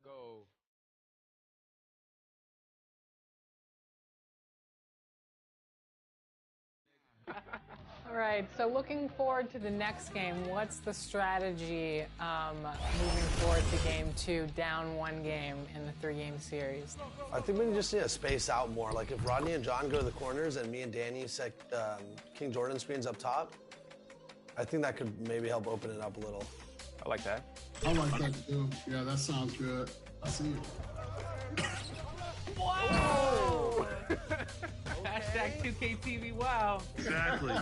Go. All right, so looking forward to the next game. What's the strategy moving forward to game 2, down 1 game in the 3-game series? I think we just need to space out more. Like if Rodney and John go to the corners and me and Danny set King Jordan screens up top, I think that could maybe help open it up a little. I like that. I like that too. Yeah, that sounds good. I see it. Whoa! Hashtag 2KTV, wow. Exactly.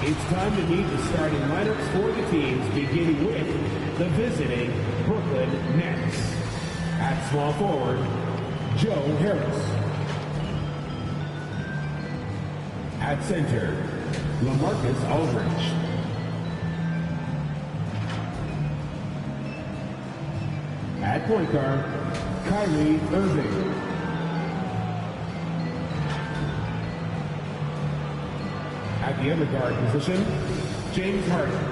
It's time to meet the starting lineups for the teams, beginning with the visiting Brooklyn Nets. At small forward, Joe Harris. At center, LaMarcus Aldridge. At point guard, Kyrie Irving. At the other guard position, James Harden.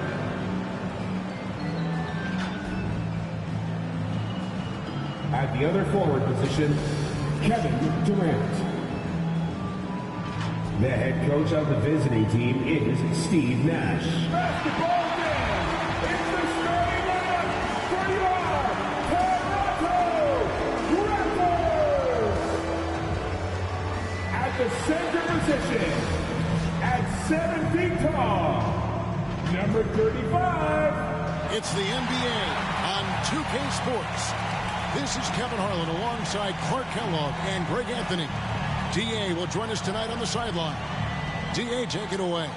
At the other forward position, Kevin Durant. The head coach of the visiting team is Steve Nash. Basketball game! It's the starting lineup for your Toronto Raptors! At the center position, at 7 feet tall, number 35. It's the NBA on 2K Sports. This is Kevin Harlan alongside Clark Kellogg and Greg Anthony. D.A. will join us tonight on the sideline. D.A., take it away.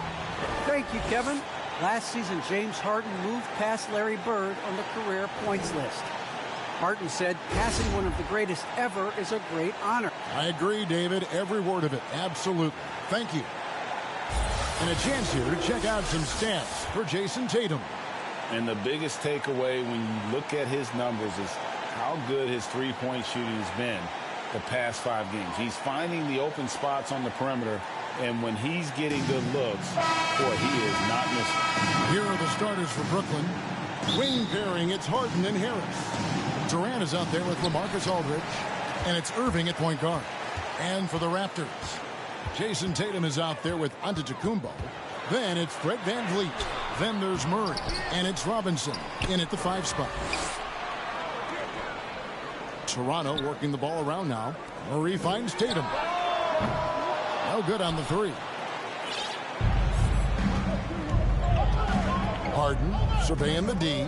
Thank you, Kevin. Last season, James Harden moved past Larry Bird on the career points list. Harden said passing one of the greatest ever is a great honor. I agree, David. Every word of it. Absolutely. Thank you. And a chance here to check out some stats for Jason Tatum. And the biggest takeaway when you look at his numbers is how good his three-point shooting has been the past 5 games. He's finding the open spots on the perimeter, and when he's getting good looks, boy, he is not missing. Here are the starters for Brooklyn. Wing pairing, it's Harden and Harris. Durant is out there with LaMarcus Aldridge, and it's Irving at point guard. And for the Raptors, Jason Tatum is out there with Antetokounmpo. Then it's Fred VanVleet. Then there's Murray, and it's Robinson in at the 5 spot. Toronto working the ball around now. Murray finds Tatum. No good on the 3. Harden surveying the D.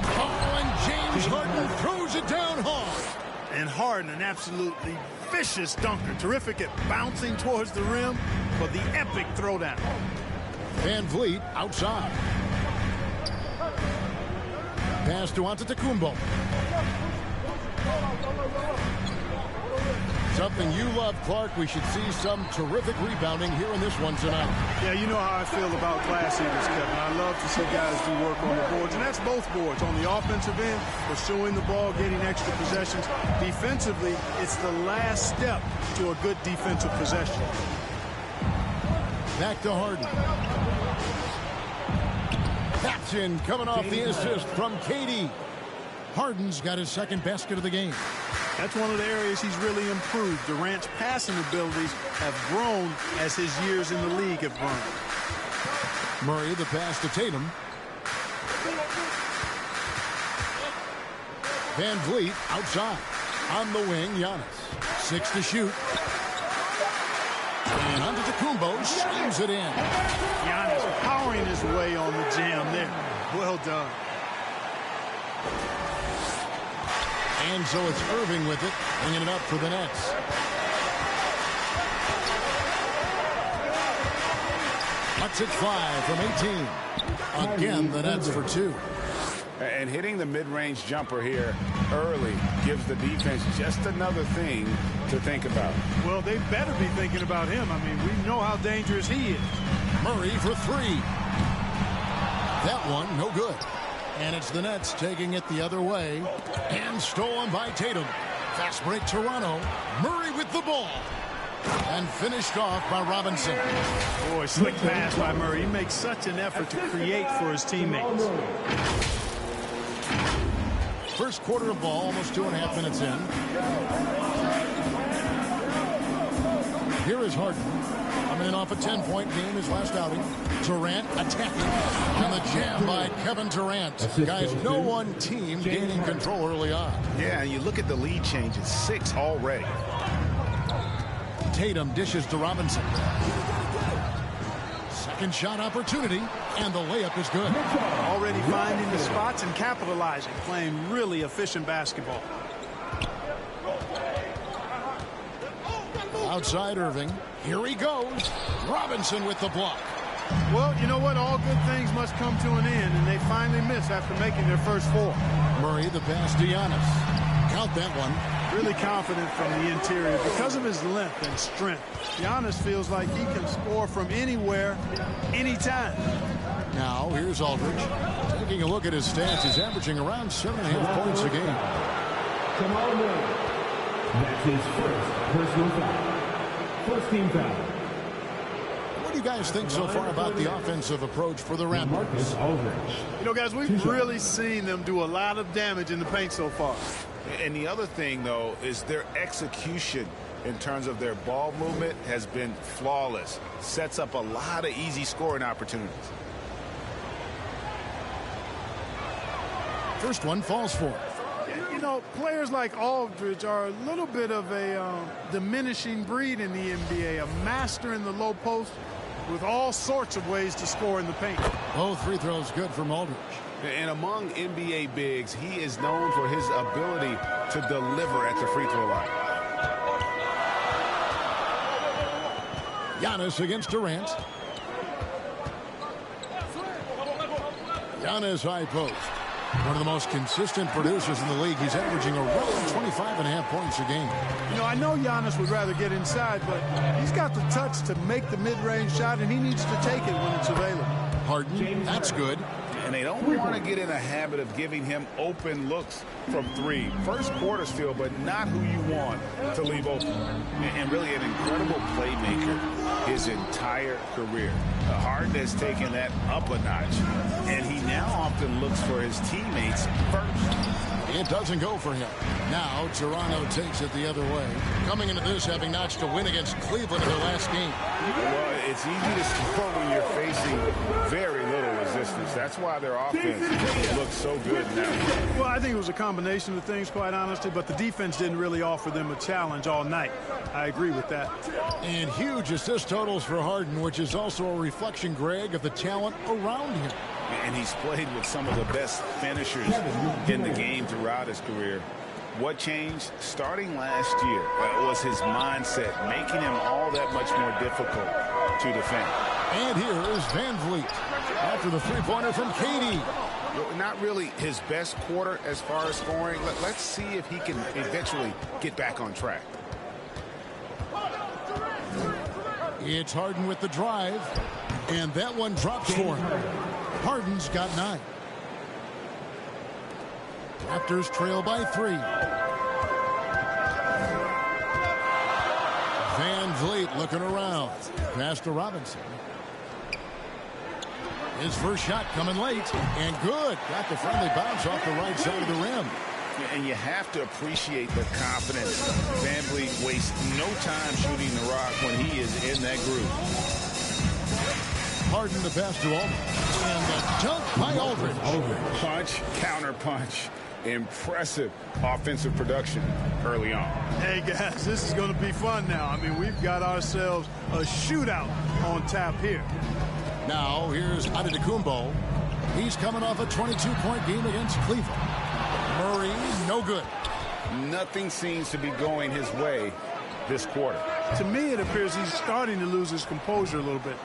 Oh, and James Harden throws it down hard. And Harden, an absolutely vicious dunker. Terrific at bouncing towards the rim for the epic throwdown. VanVleet outside. Pass to Antetokounmpo. Something you love, Clark. We should see some terrific rebounding here in this one tonight. Yeah, you know how I feel about glass eaters, Kevin. I love to see guys do work on the boards, and that's both boards. On the offensive end, pursuing the ball, getting extra possessions. Defensively, it's the last step to a good defensive possession. Back to Harden. That's in, coming off the assist from KD. Harden's got his second basket of the game. That's one of the areas he's really improved. Durant's passing abilities have grown as his years in the league have grown. Murray, the pass to Tatum. VanVleet outside. On the wing, Giannis. 6 to shoot. And Antetokounmpo slams it in. Giannis powering his way on the jam there. Well done. And so it's Irving with it, bringing it up for the Nets. Cuts it 5 from 18. Again, the Nets for 2. And hitting the mid-range jumper here early gives the defense just another thing to think about. Well, they better be thinking about him. I mean, we know how dangerous he is. Murray for 3. That one, no good. And it's the Nets taking it the other way. And stolen by Tatum. Fast break, Toronto. Murray with the ball. And finished off by Robinson. Boy, slick pass by Murray. He makes such an effort to create for his teammates. First quarter of ball, almost 2.5 minutes in. Here is Harden. Coming in off a 10-point game his last outing. Durant attacking. And the jam by Kevin Durant. Guys, no one team gaining control early on. Yeah, you look at the lead changes. 6 already. Tatum dishes to Robinson. Second shot opportunity, and the layup is good. Already finding the spots and capitalizing, playing really efficient basketball. Outside Irving. Here he goes. Robinson with the block. Well, you know what? All good things must come to an end, and they finally miss after making their first 4. Murray the pass to Giannis. Count that one. Really confident from the interior because of his length and strength. Giannis feels like he can score from anywhere, anytime. Now, here's Aldridge. Taking a look at his stats, he's averaging around 7.5 points a game. Jamal Murray. That's his first personal foul. First team foul. What do you guys think so far about the offensive approach for the Raptors? You know, guys, we've really seen them do a lot of damage in the paint so far. And the other thing, though, is their execution in terms of their ball movement has been flawless. Sets up a lot of easy scoring opportunities. First one falls for. You know, players like Aldridge are a little bit of a diminishing breed in the NBA. A master in the low post with all sorts of ways to score in the paint. Both free throws good from Aldridge. And among NBA bigs, he is known for his ability to deliver at the free throw line. Giannis against Durant. Giannis high post. One of the most consistent producers in the league. He's averaging around 25.5 points a game. You know, I know Giannis would rather get inside, but he's got the touch to make the mid-range shot, and he needs to take it when it's available. Harden, that's good. And they don't want to get in a habit of giving him open looks from 3. First quarter still, but not who you want to leave open. And really an incredible playmaker his entire career. Harden has taken that up a notch, and he now often looks for his teammates first. It doesn't go for him. Now Toronto takes it the other way. Coming into this having notched a win against Cleveland in their last game. Well, it's easy to score when you're facing very little resistance. That's why their offense looks so good now. Well, I think it was a combination of things, quite honestly, but the defense didn't really offer them a challenge all night. I agree with that. And huge assist totals for Harden, which is also a reflection, Greg, of the talent around him. And he's played with some of the best finishers in the game throughout his career. What changed starting last year was his mindset, making him all that much more difficult to defend. And here is Van Vliet after the three-pointer from KD. Not really his best quarter as far as scoring. Let's see if he can eventually get back on track. It's Harden with the drive, and that one drops for him. Harden's got 9. Raptors trail by 3. Van Vliet looking around. Pass to Robinson. His first shot coming late, and good. Got the friendly bounce off the right side of the rim. And you have to appreciate the confidence. Van Vliet wastes no time shooting the rock when he is in that groove. Harden the pass to Aldridge. And the dunk by Aldridge. Punch, counter punch. Impressive offensive production early on. Hey, guys, this is going to be fun now. I mean, we've got ourselves a shootout on tap here. Now, here's Antetokounmpo. He's coming off a 22-point game against Cleveland. Murray, no good. Nothing seems to be going his way this quarter. To me, it appears he's starting to lose his composure a little bit.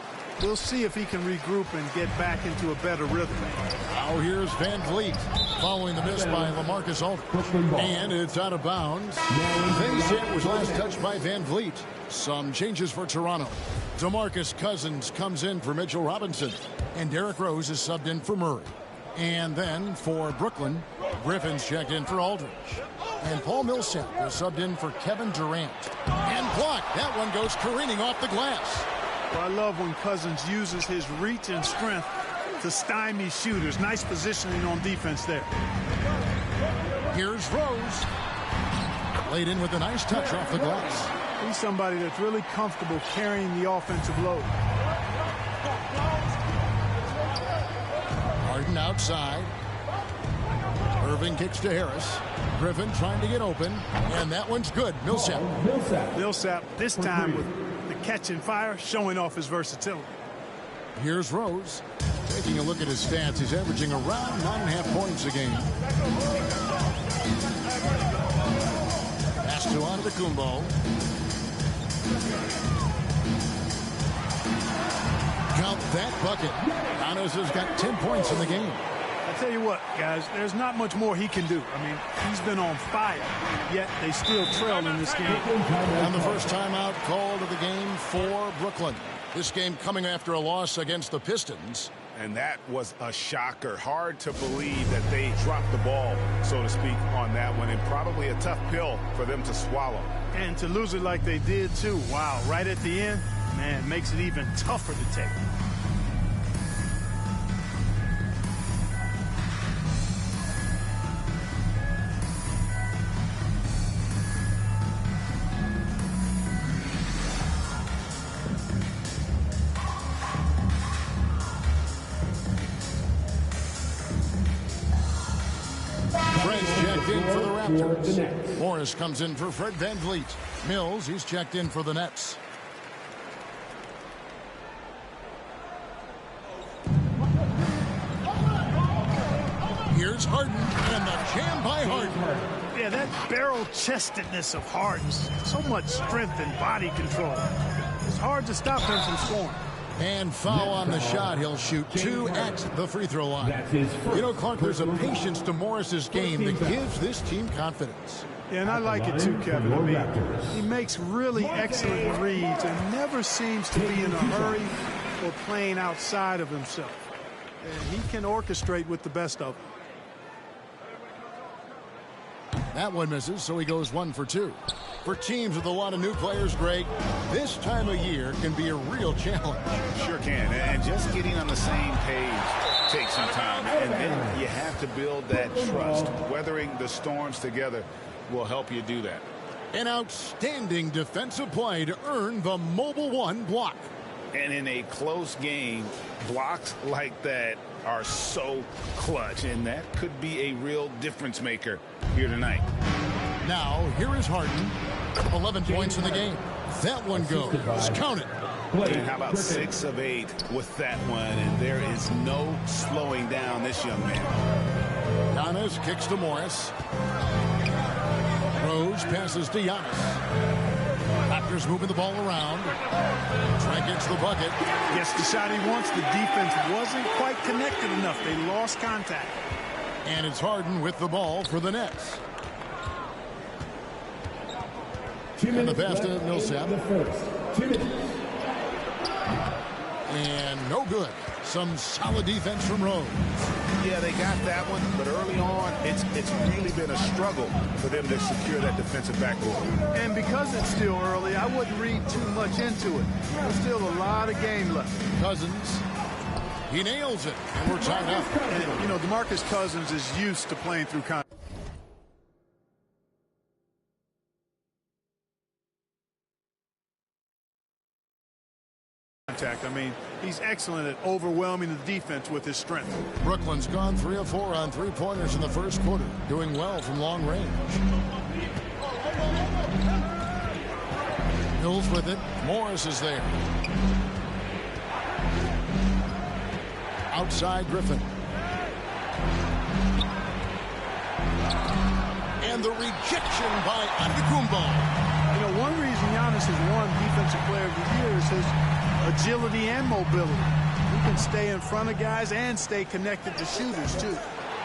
We'll see if he can regroup and get back into a better rhythm. Now here's Van Vliet following the miss by LaMarcus Aldridge. And it's out of bounds. Vincent was last touched by Van Vliet. Some changes for Toronto. DeMarcus Cousins comes in for Mitchell Robinson. And Derrick Rose is subbed in for Murray. And then for Brooklyn, Griffin's checked in for Aldridge. And Paul Millsap is subbed in for Kevin Durant. And blocked. That one goes careening off the glass. Well, I love when Cousins uses his reach and strength to stymie shooters. Nice positioning on defense there. Here's Rose. Laid in with a nice touch off the glass. He's somebody that's really comfortable carrying the offensive load. Harden outside. Irving kicks to Harris. Griffin trying to get open, and that one's good. Millsap. Millsap this time with the catch and fire, showing off his versatility. Here's Rose. Taking a look at his stats, he's averaging around 9.5 points a game. Pass to Antetokounmpo. Count that bucket. Giannis has got 10 points in the game. I tell you what, guys, there's not much more he can do. I mean, he's been on fire, yet they still trail in this game. And the first timeout called of the game for Brooklyn. This game coming after a loss against the Pistons. And that was a shocker. Hard to believe that they dropped the ball, so to speak, on that one. And probably a tough pill for them to swallow. And to lose it like they did, too. Wow, right at the end, man, makes it even tougher to take. Morris comes in for Fred VanVleet. Mills, he's checked in for the Nets. Here's Harden, and the jam by Harden. Yeah, that barrel-chestedness of Harden. So much strength and body control. It's hard to stop him from scoring. And foul on the shot. He'll shoot 2 at the free throw line. You know, Clark, there's a patience to Morris's game that gives this team confidence. Yeah, and I like it too, Kevin. I mean, he makes really excellent reads and never seems to be in a hurry or playing outside of himself. And he can orchestrate with the best of them. That one misses, so he goes 1 for 2. For teams with a lot of new players, Greg, this time of year can be a real challenge. Sure can. And just getting on the same page takes some time. And then you have to build that trust. Weathering the storms together will help you do that. An outstanding defensive play to earn the Mobile One block. And in a close game, blocks like that are so clutch. And that could be a real difference maker here tonight. Now, here is Harden. 11 points in the game. That one goes. Count it. And how about 6 of 8 with that one? And there is no slowing down this young man. Giannis kicks to Morris. Rose passes to Giannis. Raptors moving the ball around. Trent gets the bucket. Gets the shot he wants. The defense wasn't quite connected enough. They lost contact. And it's Harden with the ball for the Nets. And the pass to Millsap. And no good. Some solid defense from Rose. Yeah, they got that one, but early on, it's really been a struggle for them to secure that defensive backboard. And because it's still early, I wouldn't read too much into it. There's still a lot of game left. Cousins, he nails it, and we're tied up. And, you know, DeMarcus Cousins is used to playing through contact. I mean, he's excellent at overwhelming the defense with his strength. Brooklyn's gone 3 of 4 on three-pointers in the first quarter, doing well from long range. Mills with it. Morris is there. Outside Griffin. And the rejection by Antetokounmpo. You know, one reason Giannis has won Defensive Player of the Year is his agility and mobility. He can stay in front of guys and stay connected to shooters, too.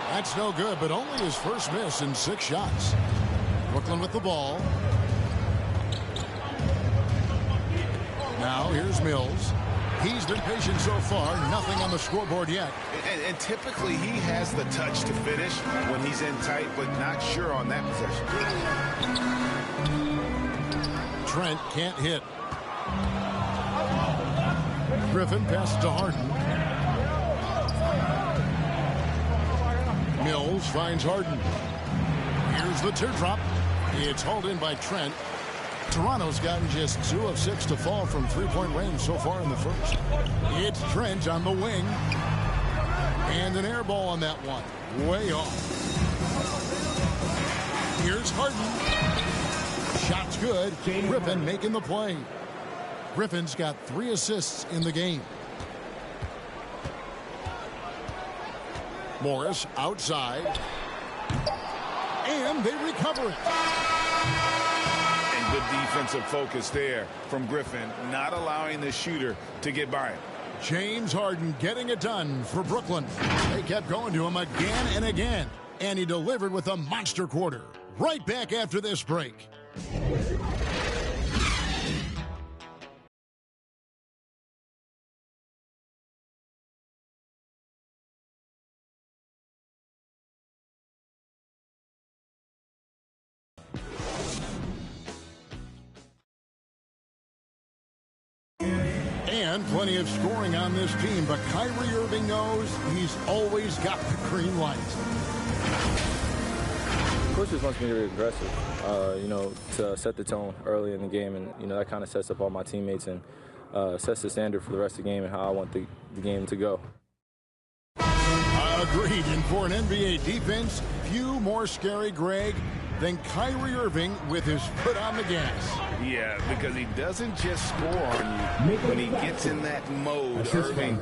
That's no good, but only his first miss in 6 shots. Brooklyn with the ball. Now here's Mills. He's been patient so far. Nothing on the scoreboard yet. And typically he has the touch to finish when he's in tight, but not sure on that possession. Trent can't hit. Griffin passes to Harden. Mills finds Harden. Here's the teardrop. It's hauled in by Trent. Toronto's gotten just 2 of 6 to fall from three-point range so far in the first. It's Trent on the wing. And an air ball on that one. Way off. Here's Harden. Shot's good. Griffin making the play. Griffin's got 3 assists in the game. Morris outside. And they recover it. And good defensive focus there from Griffin, not allowing the shooter to get by him. James Harden getting it done for Brooklyn. They kept going to him again and again. And he delivered with a monster quarter. Right back after this break. And plenty of scoring on this team, but Kyrie Irving knows he's always got the green light. Coach just wants me to be aggressive, to set the tone early in the game, and that kind of sets up all my teammates and sets the standard for the rest of the game and how I want the game to go. Agreed, and for an NBA defense, few more scary, Greg, than Kyrie Irving with his foot on the gas. Yeah, because he doesn't just score on you. When he gets in that mode, Irving.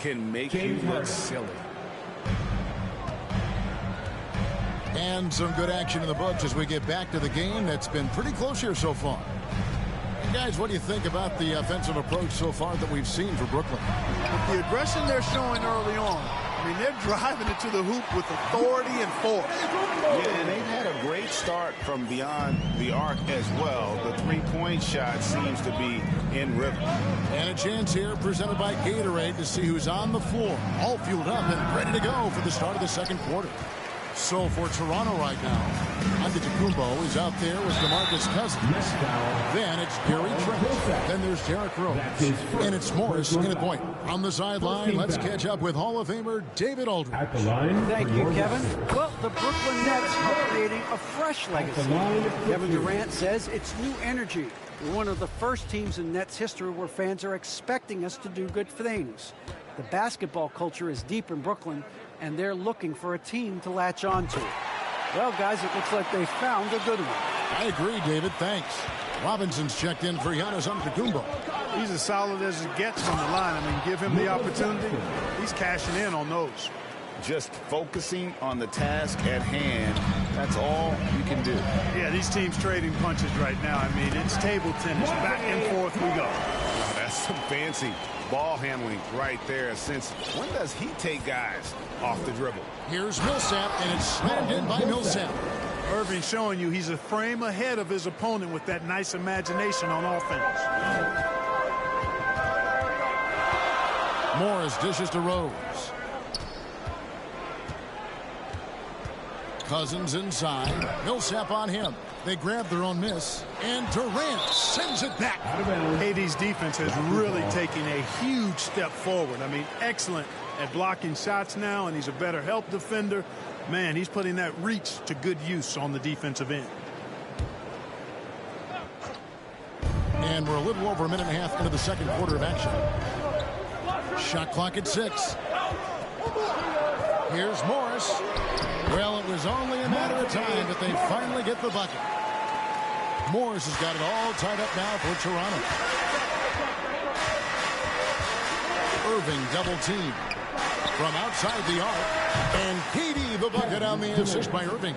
Can make you look silly. And some good action in the books as we get back to the game that's been pretty close here so far. Hey guys, what do you think about the offensive approach so far that we've seen for Brooklyn? With the aggression they're showing early on, I mean, they're driving it to the hoop with authority and force. Yeah, and they've had a great start from beyond the arc as well. The three-point shot seems to be in rhythm. And a chance here presented by Gatorade to see who's on the floor, all fueled up and ready to go for the start of the second quarter. So for Toronto right now, Antetokounmpo is out there with DeMarcus Cousins. Then it's Gary Trent. Then there's Derrick Rose. And it's Morris in at point. On the sideline, let's catch up with Hall of Famer David Aldridge. At the line. Thank you, Kevin. Well, the Brooklyn Nets are creating a fresh legacy. Kevin Durant says it's new energy. We're one of the first teams in Nets history where fans are expecting us to do good things. The basketball culture is deep in Brooklyn, and they're looking for a team to latch on to. Well, guys, it looks like they found a good one. I agree, David. Thanks. Robinson's checked in for Giannis Antetokounmpo. He's as solid as it gets from the line. I mean, give him the opportunity. He's cashing in on those. Just focusing on the task at hand. That's all you can do. Yeah, these teams trading punches right now. I mean, it's table tennis. Back and forth we go. That's some fancy ball handling right there. Since when does he take guys off the dribble? Here's Millsap, and it's slammed in by Millsap. Irving showing you he's a frame ahead of his opponent with that nice imagination on offense. Morris dishes to Rose. Cousins inside. Millsap on him. They grab their own miss. And Durant sends it back. KD's defense has really taken a huge step forward. I mean, excellent at blocking shots now, and he's a better help defender. Man, he's putting that reach to good use on the defensive end. And we're a little over a minute and a half into the second quarter of action. Shot clock at 6. Here's Morris. Well, it was only a matter of time, but they finally get the bucket. Morris has got it all tied up now for Toronto. Irving double team from outside the arc. And KD the bucket on the assist by Irving.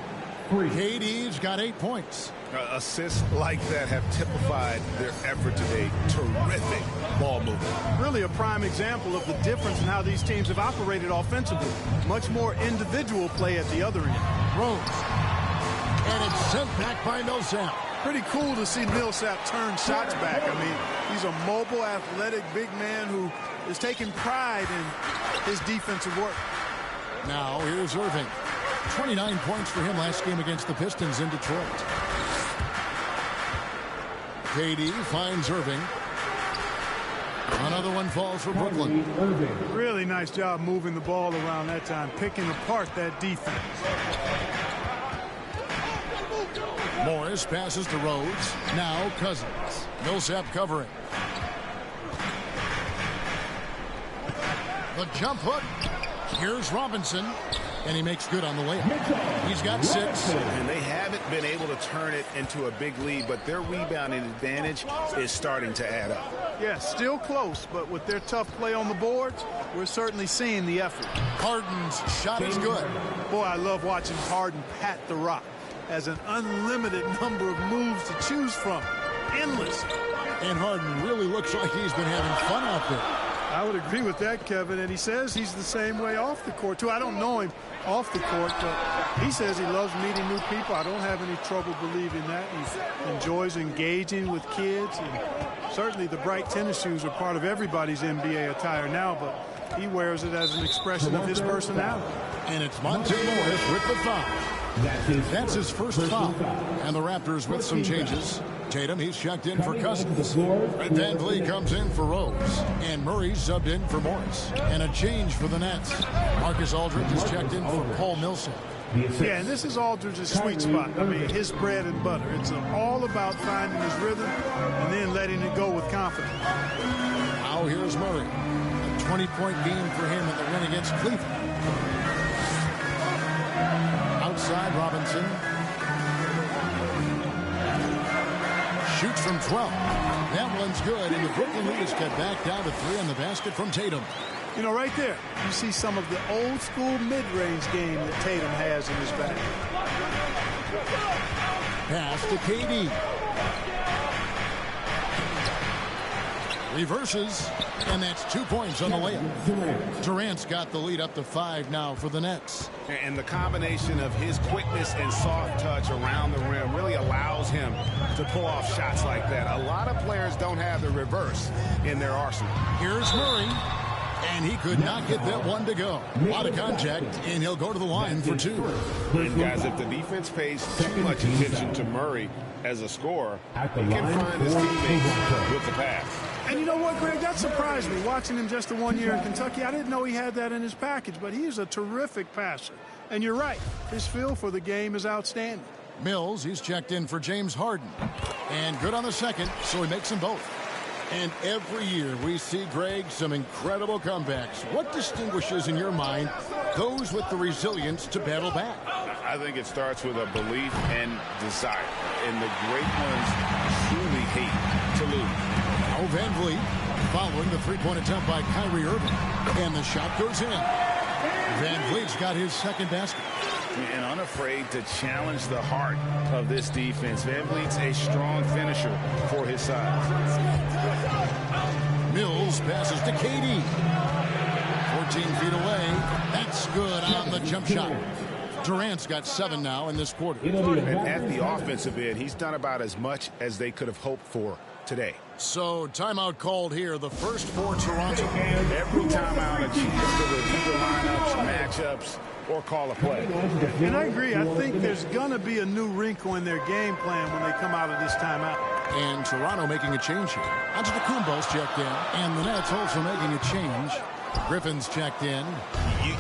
KD's got 8 points. Assists like that have typified their effort today. Terrific ball movement. Really a prime example of the difference in how these teams have operated offensively. Much more individual play at the other end. Rose. And it's sent back by Millsap. Pretty cool to see Millsap turn shots back. I mean, he's a mobile, athletic, big man who is taking pride in his defensive work. Now here's Irving. 29 points for him last game against the Pistons in Detroit. KD finds Irving. Another one falls for Brooklyn. Really nice job moving the ball around that time, picking apart that defense. Morris passes to Rhodes. Now Cousins. Millsap covering. The jump hook. Here's Robinson. And he makes good on the layup. He's got 6. And they haven't been able to turn it into a big lead, but their rebounding advantage is starting to add up. Yeah, still close, but with their tough play on the boards, we're certainly seeing the effort. Harden's shot is good. Boy, I love watching Harden pat the rock. Has an unlimited number of moves to choose from. Endless. And Harden really looks like he's been having fun out there. I would agree with that, Kevin, and he says he's the same way off the court, too. I don't know him off the court, but he says he loves meeting new people. I don't have any trouble believing that. He enjoys engaging with kids, and certainly the bright tennis shoes are part of everybody's NBA attire now, but he wears it as an expression of his personality. And it's Monte Morris with the foul. That's his first foul. And the Raptors with some changes. Tatum, he's checked in for Cousins. Van Vliet comes in for Rose. And Murray's subbed in for Morris. And a change for the Nets. Marcus Aldridge is checked in for Paul Millsap. Yeah, and this is Aldridge's sweet spot. I mean, his bread and butter. It's all about finding his rhythm and then letting it go with confidence. Now here's Murray. A 20-point game for him in the win against Cleveland. Outside Robinson. Shoots from 12. That one's good, and the Brooklyn lead is cut back down to 3 on the basket from Tatum. You know, right there, you see some of the old-school mid-range game that Tatum has in his bag. Pass to KD. Reverses, and that's 2 points on the layup. Durant's got the lead up to 5 now for the Nets. And the combination of his quickness and soft touch around the rim really allows him to pull off shots like that. A lot of players don't have the reverse in their arsenal. Here's Murray, and he could not get that one to go. A lot of contact, and he'll go to the line for 2. And guys, if the defense pays too much attention to Murray as a scorer, he can find his teammates with the pass. And you know what, Greg? That surprised me. Watching him just the 1 year in Kentucky, I didn't know he had that in his package, but he is a terrific passer. And you're right, his feel for the game is outstanding. Mills, he's checked in for James Harden. And good on the second, so he makes them both. And every year we see, Greg, some incredible comebacks. What distinguishes, in your mind, those with the resilience to battle back? I think it starts with a belief and desire. And the great ones truly hate to lose. Now Van Vliet following the three-point attempt by Kyrie Irving. And the shot goes in. Van Vliet's got his second basket. And unafraid to challenge the heart of this defense. Van Vliet's a strong finisher for his size. Mills passes to KD. 14 feet away. That's good on the jump shot. Durant's got 7 now in this quarter. And at the offensive end, he's done about as much as they could have hoped for today. So timeout called here, the first for Toronto. Every timeout, a chance to review the lineups, matchups, or call a play. And I agree. I think there's going to be a new wrinkle in their game plan when they come out of this timeout. And Toronto making a change here. Antetokounmpo's checked in, and the Nets also making a change. Griffin's checked in.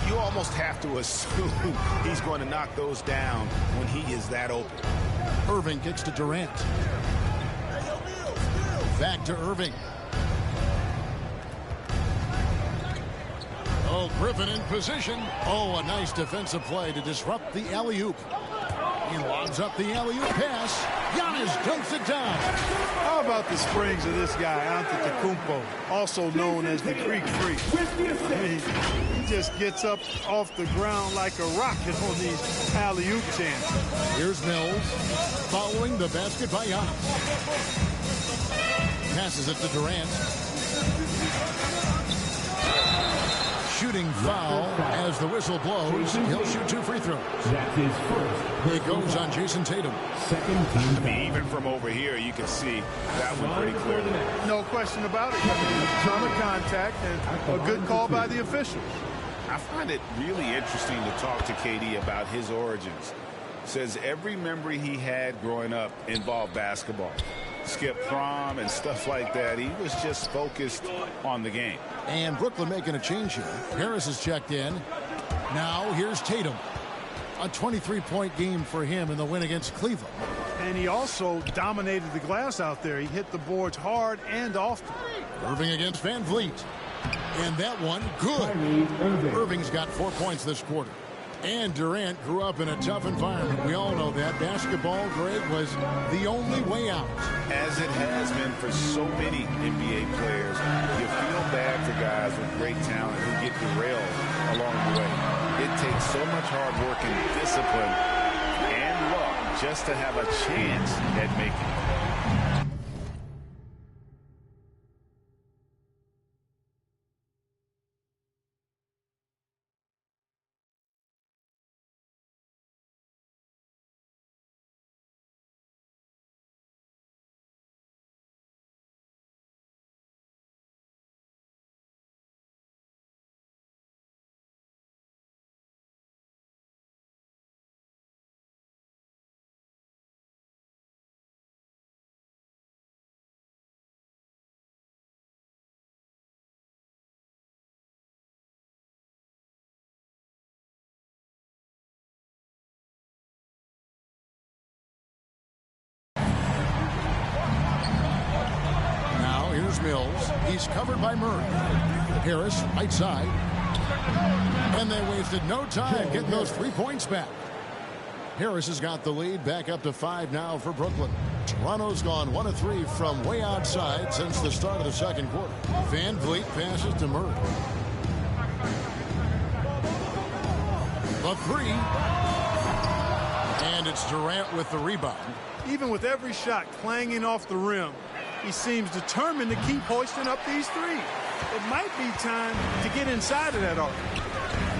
You almost have to assume he's going to knock those down when he is that open. Irving kicks to Durant. Back to Irving. Oh, Griffin in position. Oh, a nice defensive play to disrupt the alley-oop. He lobs up the alley-oop pass. Giannis dunks it down. How about the springs of this guy, Antetokounmpo, also known as the Greek Freak? I mean, just gets up off the ground like a rocket on these alley-oop chances. Here's Mills following the basket by Giannis. Passes it to Durant. Shooting foul as the whistle blows. He'll shoot 2 free throws. That's his first. It goes on Jason Tatum. Second team foul. Even from over here, you can see that one pretty clearly. No question about it. A ton of contact and a good call by the official. I find it really interesting to talk to KD about his origins. Says every memory he had growing up involved basketball. Skip prom and stuff like that. He was just focused on the game. And Brooklyn making a change here. Harris is checked in. Now here's Tatum. A 23-point game for him in the win against Cleveland. And he also dominated the glass out there. He hit the boards hard and often. Irving against Van Vliet. And that one, good. Irving's got 4 points this quarter. And Durant grew up in a tough environment. We all know that. Basketball, Greg, was the only way out. As it has been for so many NBA players, you feel bad for guys with great talent who get derailed along the way. It takes so much hard work and discipline and luck just to have a chance at making it. Here's Mills. He's covered by Murray. Harris, right side. And they wasted no time getting those 3 points back. Harris has got the lead back up to 5 now for Brooklyn. Toronto's gone 1 of 3 from way outside since the start of the second quarter. Van Vliet passes to Murray. The 3. And it's Durant with the rebound. Even with every shot clanging off the rim, he seems determined to keep hoisting up these threes. It might be time to get inside of that arc.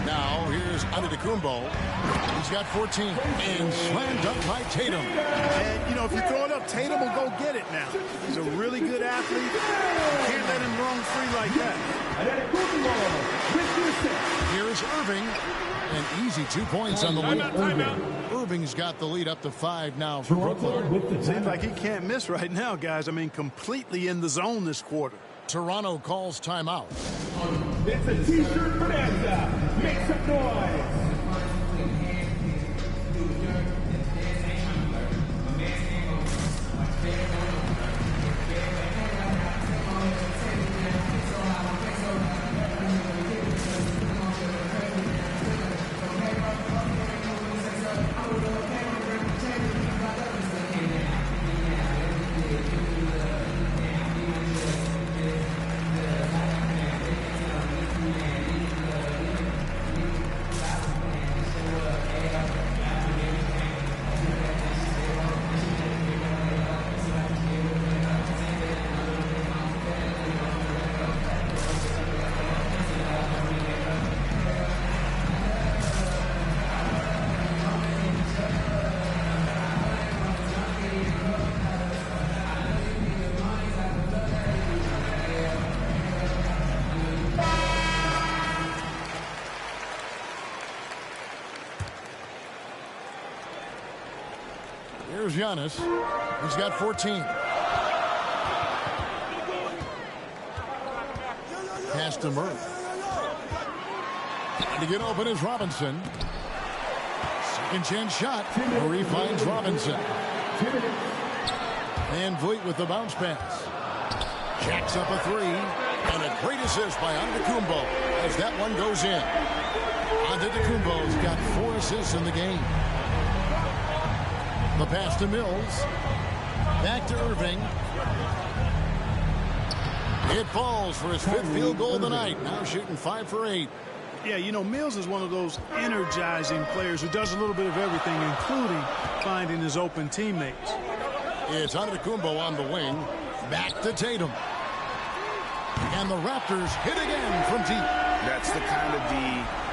Now here's Antetokounmpo. He's got 14 and slammed up by Tatum. And, you know, if you throw it up, Tatum will go get it now. He's a really good athlete. You can't let him roam free like that. Here's Irving. An easy 2 points on the lead. Irving's got the lead up to 5 now for Brooklyn. Seems like he can't miss right now, guys. I mean, completely in the zone this quarter. Toronto calls timeout. It's a T-shirt bonanza. Make some noise. Here's Giannis. He's got 14. Pass to Murray. To get open is Robinson. Second chance shot. Murray finds Robinson. Van Vliet with the bounce pass. Jacks up a 3. And a great assist by Antetokounmpo as that one goes in. Antetokounmpo's got 4 assists in the game. The pass to Mills. Back to Irving. It falls for his 5th field goal of the night. Now shooting 5 for 8. Yeah, you know, Mills is one of those energizing players who does a little bit of everything, including finding his open teammates. It's Antetokounmpo on the wing. Back to Tatum. And the Raptors hit again from deep. That's the kind of D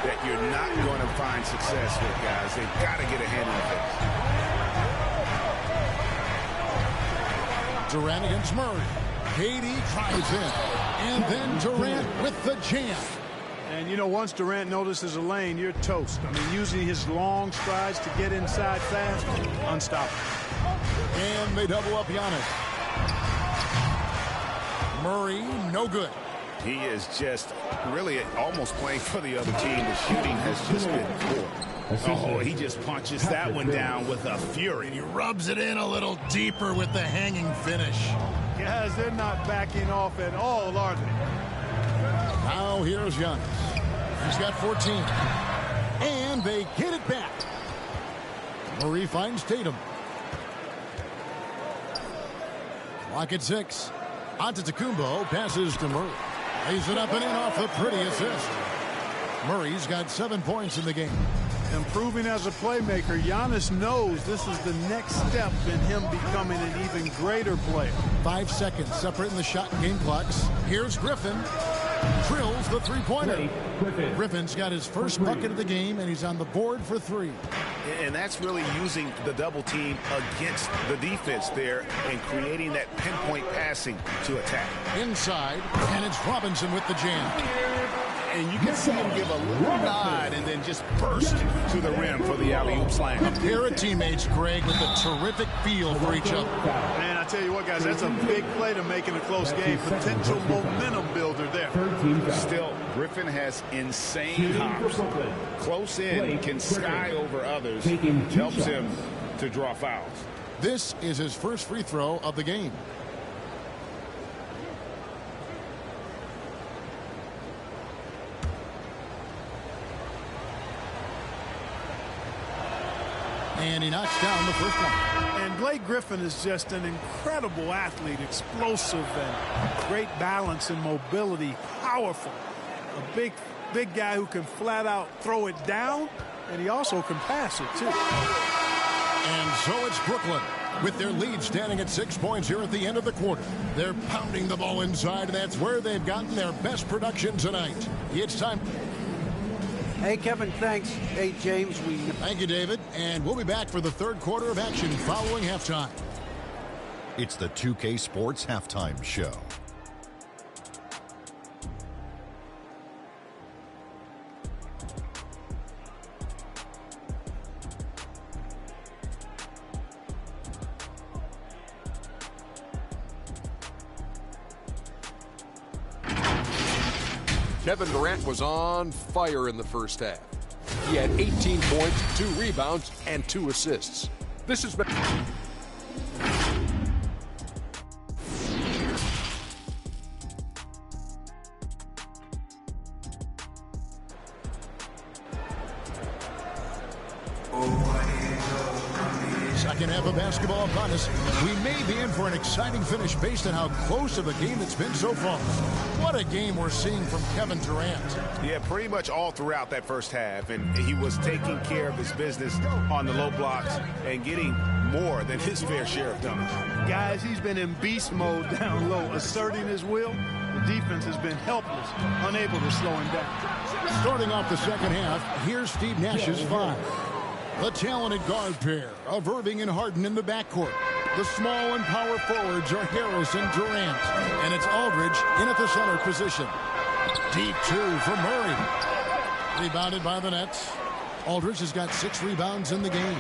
that you're not going to find success with, guys. They've got to get a hand in the face. Durant against Murray. KD drives in. And then Durant with the jam. And, you know, once Durant notices a lane, you're toast. I mean, using his long strides to get inside fast, unstoppable. And they double up Giannis. Murray, no good. He is just really almost playing for the other team. The shooting has just been poor. Oh, he just punches that one down with a fury. He rubs it in a little deeper with the hanging finish. Guys, they're not backing off at all, are they? Now here's Giannis. He's got 14. And they get it back. Murray finds Tatum. Clock at 6. Antetokounmpo passes to Murray. Lays it up and in off the pretty assist. Murray's got 7 points in the game. Improving as a playmaker, Giannis knows this is the next step in him becoming an even greater player. 5 seconds separating the shot and game clocks. Here's Griffin. Drills the three-pointer. Griffin's got his first bucket of the game, and he's on the board for 3. And that's really using the double team against the defense there and creating that pinpoint passing to attack. Inside, and it's Robinson with the jam. And you can see him give a little nod and then just burst to the rim for the alley-oop slam. A pair of teammates, Greg, with a terrific feel for each other. Man, I tell you what, guys, that's a big play to make in a close game. Potential momentum builder there. Still, Griffin has insane hops. Close in, can sky over others, helps him to draw fouls. This is his first free throw of the game. And he knocks down the first one. And Blake Griffin is just an incredible athlete, explosive and great balance and mobility, powerful. A big guy who can flat out throw it down, and he also can pass it too. And so it's Brooklyn with their lead standing at 6 points here at the end of the quarter. They're pounding the ball inside, and that's where they've gotten their best production tonight. It's time. Hey, Kevin, thanks. Hey, James, Thank you, David. And we'll be back for the third quarter of action following halftime. It's the 2K Sports Halftime Show. Kevin Durant was on fire in the first half. He had 18 points, 2 rebounds, and 2 assists. This has been... Second half of basketball upon us. We may be in for an exciting finish based on how close of a game it's been so far. What a game we're seeing from Kevin Durant. Yeah, pretty much all throughout that first half, and he was taking care of his business on the low blocks and getting more than his fair share of dunks. Guys, he's been in beast mode down low, asserting his will. The defense has been helpless, unable to slow him down. Starting off the second half, here's Steve Nash's 5. The talented guard pair of Irving and Harden in the backcourt. The small and power forwards are Harris and Durant. And it's Aldridge in at the center position. Deep 2 for Murray. Rebounded by the Nets. Aldridge has got 6 rebounds in the game.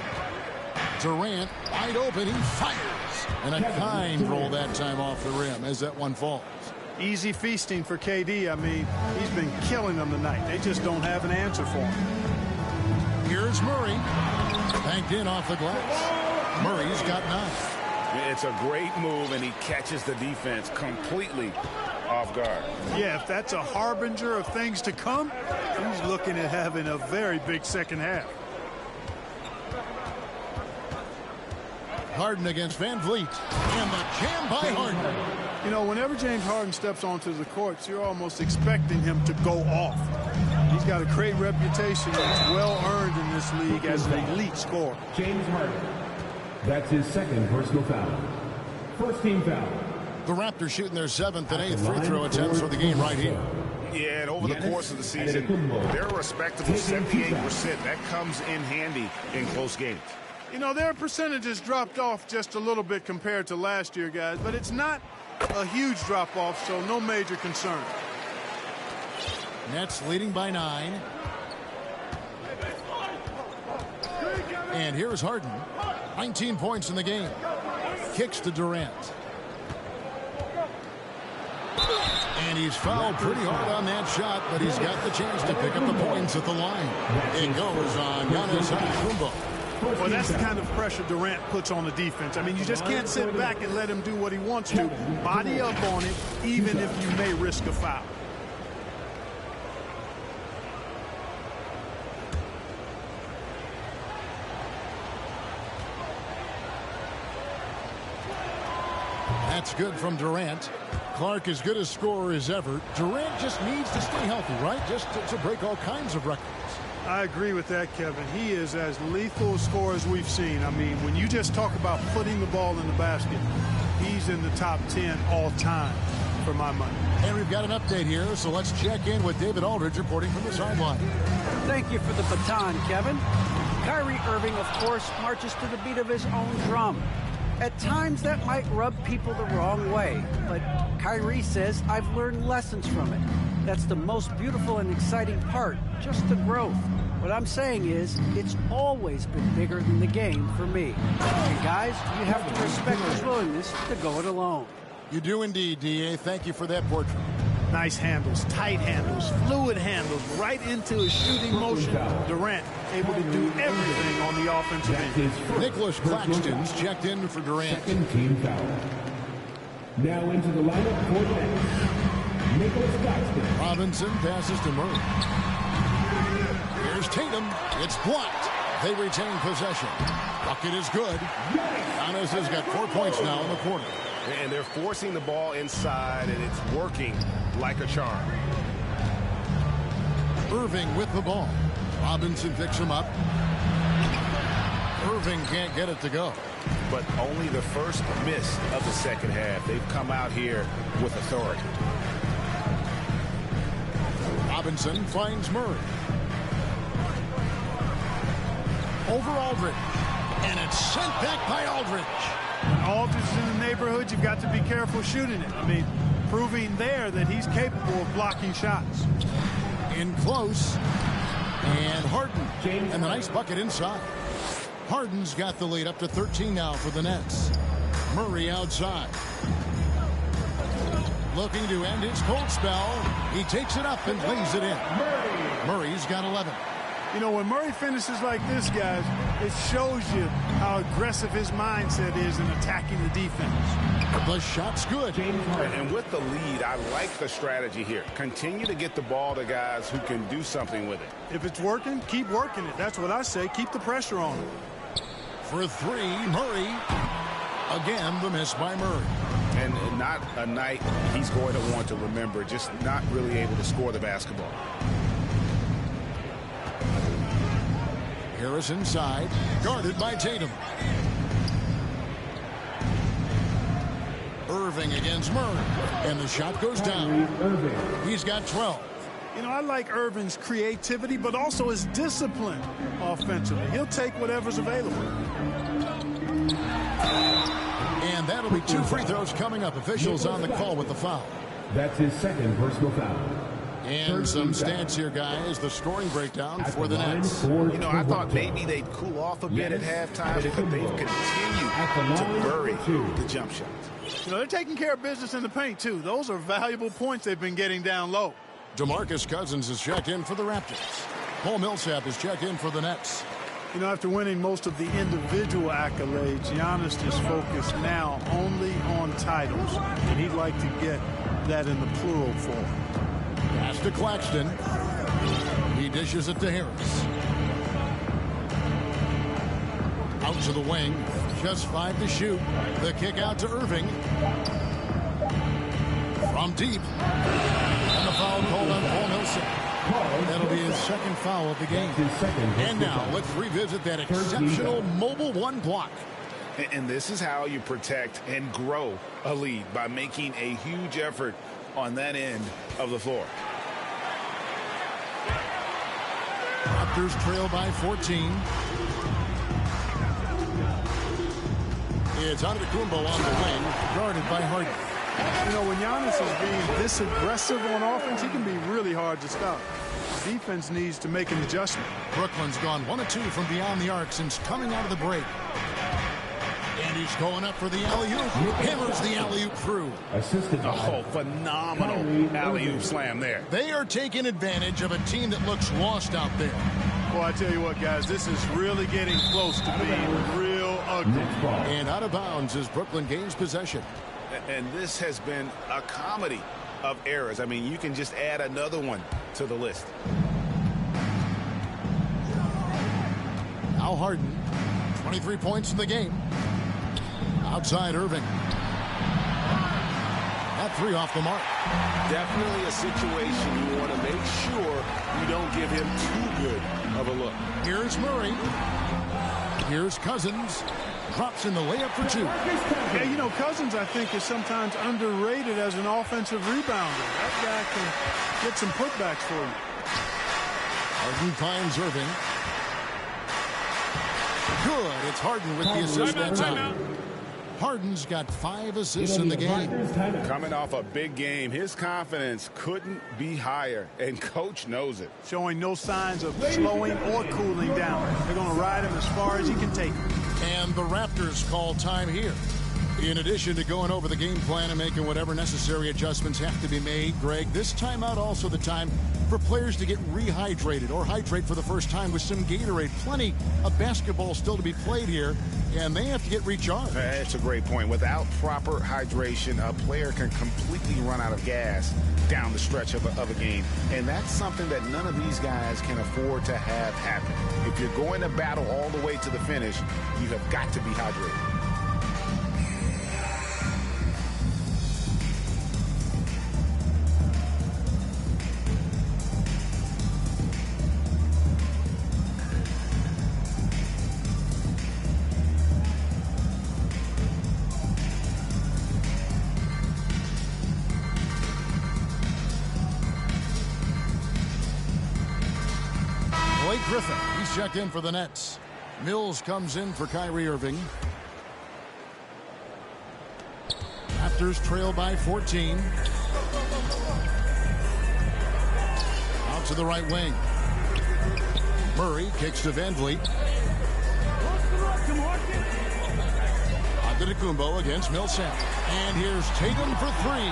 Durant wide open. He fires. And a kind roll that time off the rim as that one falls. Easy feasting for KD. I mean, he's been killing them tonight. They just don't have an answer for him. Here's Murray. Banked in off the glass. Murray's got 9. It's a great move, and he catches the defense completely off guard. Yeah, if that's a harbinger of things to come, he's looking at having a very big second half. Harden against Van Vliet. And the jam by Harden. You know, whenever James Harden steps onto the courts, you're almost expecting him to go off. He's got a great reputation. It's well earned in this league as an elite scorer. James Harden. That's his second personal foul. First team foul. The Raptors shooting their 7th and 8th free throw attempts for the game right here. Yeah, and over the course of the season, they're a respectable 78%. That comes in handy in close games. You know, their percentages dropped off just a little bit compared to last year, guys, but it's not a huge drop-off, so no major concern. Nets leading by 9. And here's Harden. 19 points in the game. Kicks to Durant. And he's fouled pretty hard on that shot, but he's got the chance to pick up the points at the line. It goes on Giannis Antetokounmpo. Well, that's the kind of pressure Durant puts on the defense. I mean, you just can't sit back and let him do what he wants to. Body up on it, even if you may risk a foul. That's good from Durant. Clark as good a scorer as ever. Durant just needs to stay healthy, right? Just to break all kinds of records. I agree with that, Kevin. He is as lethal a scorer as we've seen. I mean, when you just talk about putting the ball in the basket, he's in the top 10 all time for my money. And we've got an update here, so let's check in with David Aldridge reporting from the sideline. Thank you for the baton, Kevin. Kyrie Irving, of course, marches to the beat of his own drum. At times, that might rub people the wrong way, but Kyrie says, I've learned lessons from it. That's the most beautiful and exciting part, just the growth. What I'm saying is, it's always been bigger than the game for me. And guys, you have to respect his willingness to go it alone. You do indeed, D.A. Thank you for that portrait. Nice handles, tight handles, fluid handles, right into his shooting motion. Durant able to do everything on the offensive end. Nicholas Claxton's checked in for Durant. Second team foul. Now into the lineup for the Nets. Nicholas Claxton. Robinson passes to Murray. Here's Tatum. It's blocked. They retain possession. Bucket is good. Giannis has got 4 points now in the quarter. And they're forcing the ball inside, and it's working like a charm. Irving with the ball. Robinson picks him up. Irving can't get it to go. But only the first miss of the second half. They've come out here with authority. Robinson finds Murray. Over Aldridge. And it's sent back by Aldridge. Aldridge is in the neighborhood. You've got to be careful shooting it. I mean, proving there that he's capable of blocking shots. In close. And Harden. And the nice bucket inside. Harden's got the lead up to 13 now for the Nets. Murray outside. Looking to end his cold spell. He takes it up and lays it in. Murray's got 11. You know, when Murray finishes like this, guys, it shows you how aggressive his mindset is in attacking the defense. The shot's good. And with the lead, I like the strategy here. Continue to get the ball to guys who can do something with it. If it's working, keep working it. That's what I say. Keep the pressure on him. For three, Murray. Again, the miss by Murray. And not a night he's going to want to remember, just not really able to score the basketball. Harris inside, guarded by Tatum. Irving against Murray, and the shot goes down. He's got 12. You know, I like Irving's creativity, but also his discipline offensively. He'll take whatever's available. And that'll be 2 free throws coming up. Officials on the call with the foul. That's his second personal foul. And some stats here, guys. The scoring breakdown for the Nets. You know, I thought maybe they'd cool off a bit at halftime, but they've continued to bury the jump shots. You know, they're taking care of business in the paint, too. Those are valuable points they've been getting down low. DeMarcus Cousins is checked in for the Raptors. Paul Millsap is checked in for the Nets. You know, after winning most of the individual accolades, Giannis is focused now only on titles, and he'd like to get that in the plural form. Pass to Claxton. He dishes it to Harris. Out to the wing. Just 5 to shoot. The kick out to Irving. From deep. And the foul called on Paul Millsap. second foul of the game. And now let's revisit that exceptional mobile one block. And this is how you protect and grow a lead, by making a huge effort on that end of the floor. Raptors trail by 14. It's Antetokounmpo on the wing, guarded by Harden. You know, when Giannis is being this aggressive on offense, he can be really hard to stop. Defense needs to make an adjustment. Brooklyn's gone 1 of 2 from beyond the arc since coming out of the break. And he's going up for the alley-oop. Hammers the alley-oop through. Oh, phenomenal alley-oop slam there. They are taking advantage of a team that looks lost out there. Well, I tell you what, guys, this is really getting close to being real ugly. And out of bounds as Brooklyn gains possession. And this has been a comedy of errors. I mean, you can just add another one to the list. Now Harden, 23 points in the game. Outside Irving. That three off the mark. Definitely a situation you want to make sure you don't give him too good of a look. Here's Murray. Here's Cousins. Drops in the layup for 2. Yeah, you know, Cousins, I think, is sometimes underrated as an offensive rebounder. That guy can get some putbacks for you. Harden finds Irving. Good. It's Harden with the assist that time. Harden's got 5 assists in the game. Coming off a big game, his confidence couldn't be higher, and coach knows it. Showing no signs of slowing or cooling down. They're going to ride him as far as he can take him. And the Raptors call time here. In addition to going over the game plan and making whatever necessary adjustments have to be made, Greg, this timeout also the time for players to get rehydrated or hydrate for the first time with some Gatorade. Plenty of basketball still to be played here, and they have to get recharged. That's a great point. Without proper hydration, a player can completely run out of gas down the stretch of a game, and that's something that none of these guys can afford to have happen. If you're going to battle all the way to the finish, you have got to be hydrated. Griffin, he's checked in for the Nets. Mills comes in for Kyrie Irving. Raptors trail by 14. Out to the right wing. Murray kicks to Van Vliet. Antetokounmpo against Millsap. And here's Tatum for 3.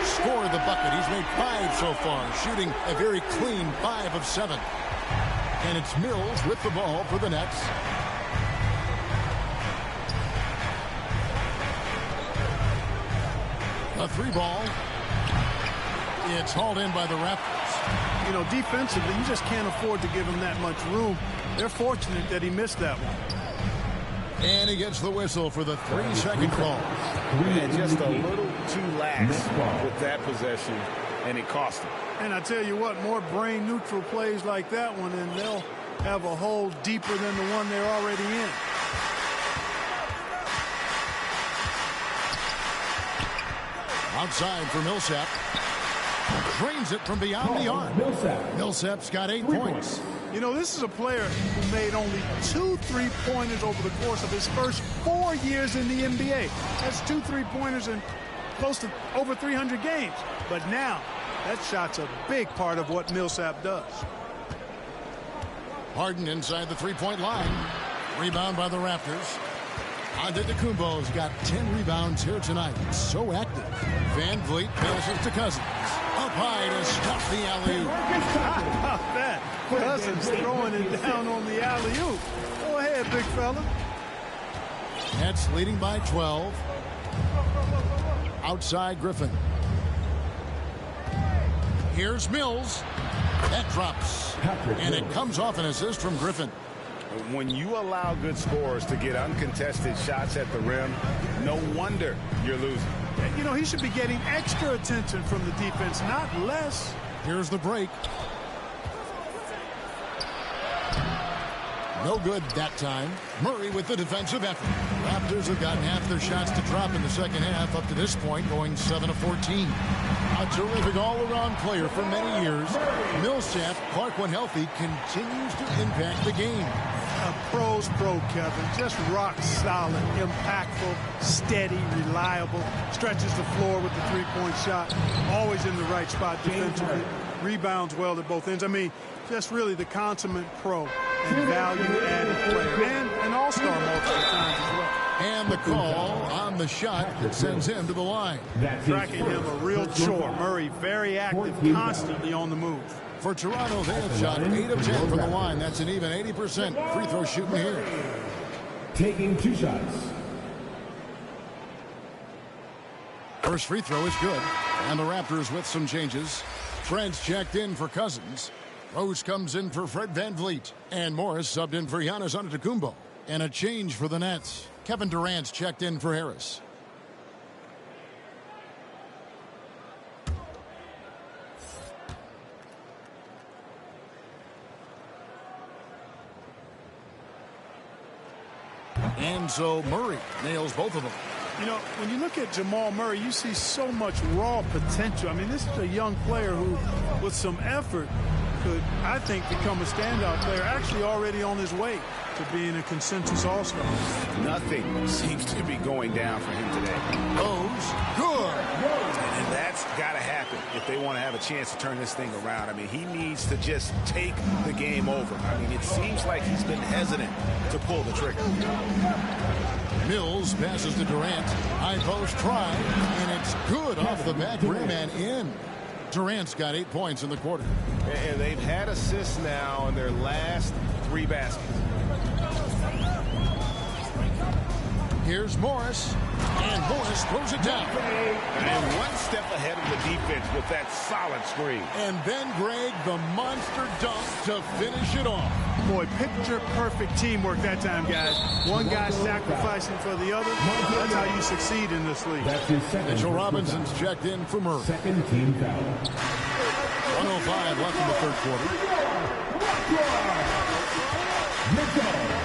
Scored the bucket. He's made 5 so far, shooting a very clean 5 of 7. And it's Mills with the ball for the Nets. A 3 ball. It's hauled in by the Raptors. You know, defensively, you just can't afford to give him that much room. They're fortunate that he missed that one. And he gets the whistle for the 3-second call. And just a little too lax with that possession, and it cost him. And I tell you what, more brain-neutral plays like that one, and they'll have a hole deeper than the one they're already in. Outside for Millsap. Drains it from beyond the arc. Millsap's got 8 points. You know, this is a player who made only 2 3-pointers over the course of his first 4 years in the NBA. That's 2 3-pointers in close to over 300 games. But now, that shot's a big part of what Millsap does. Harden inside the 3-point line. Rebound by the Raptors. Antetokounmpo's got 10 rebounds here tonight. So active. Van Vliet passes to Cousins. Up high to stop the alley-oop. How about that? Cousins throwing it down on the alley-oop. Go ahead, big fella. Nets leading by 12. Outside Griffin. Here's Mills. That drops. And it comes off an assist from Griffin. When you allow good scorers to get uncontested shots at the rim, no wonder you're losing. You know, he should be getting extra attention from the defense, not less. Here's the break. No good that time. Murray with the defensive effort. Raptors have gotten half their shots to drop in the second half up to this point, going 7 of 14. A terrific all-around player for many years. Millsap, Clark when healthy, continues to impact the game. A pro's pro, Kevin. Just rock solid, impactful, steady, reliable. Stretches the floor with the three-point shot. Always in the right spot defensively. Rebounds well at both ends. I mean, just really the consummate pro and value-added player. And an all-star multiple times as well. And the call on the shot that sends him to the line. Tracking him a real chore. Murray very active, constantly on the move. For Toronto, they have shot 8 of 10 from the line. That's an even 80% free throw shooting here. Taking 2 shots. First free throw is good. And the Raptors with some changes. Trent's checked in for Cousins. Rose comes in for Fred VanVleet. And Morris subbed in for Giannis Antetokounmpo. And a change for the Nets. Kevin Durant's checked in for Harris. And so Murray nails both of them. You know, when you look at Jamal Murray, you see so much raw potential. I mean, this is a young player who, with some effort, could, I think, become a standout player, actually already on his way to being a consensus all-star. Nothing seems to be going down for him today. Goes good. And that's got to happen if they want to have a chance to turn this thing around. I mean, he needs to just take the game over. I mean, it seems like he's been hesitant to pull the trigger. Mills passes to Durant. High post try, and it's good off the back rim and in. Durant's got 8 points in the quarter. And they've had assists now in their last 3 baskets. Here's Morris, and Morris throws it down. And one step ahead of the defense with that solid screen. And then Greg, the monster dunk to finish it off. Boy, picture-perfect teamwork that time, guys. One guy sacrificing for the other. That's how you succeed in this league. Mitchell Robinson's checked in for Murray. Second team foul. 1:05 left in the third quarter.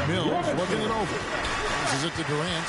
Mills looking it over. Passes it to Durant.